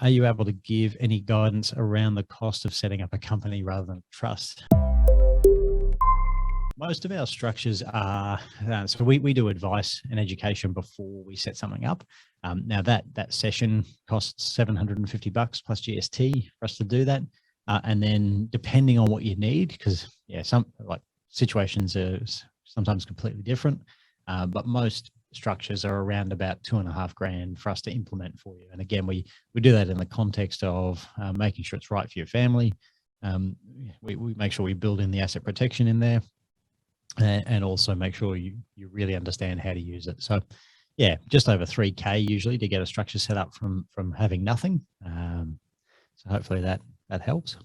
are you able to give any guidance around the cost of setting up a company rather than a trust? Most of our structures are, so we do advice and education before we set something up. Now that session costs $750 plus GST for us to do that. And then depending on what you need, because some like situations are sometimes completely different, but most structures are around about $2.5 grand for us to implement for you. And again, we do that in the context of making sure it's right for your family. We make sure we build in the asset protection in there, and also make sure you really understand how to use it. So yeah, just over 3K usually to get a structure set up from having nothing. So hopefully that helps.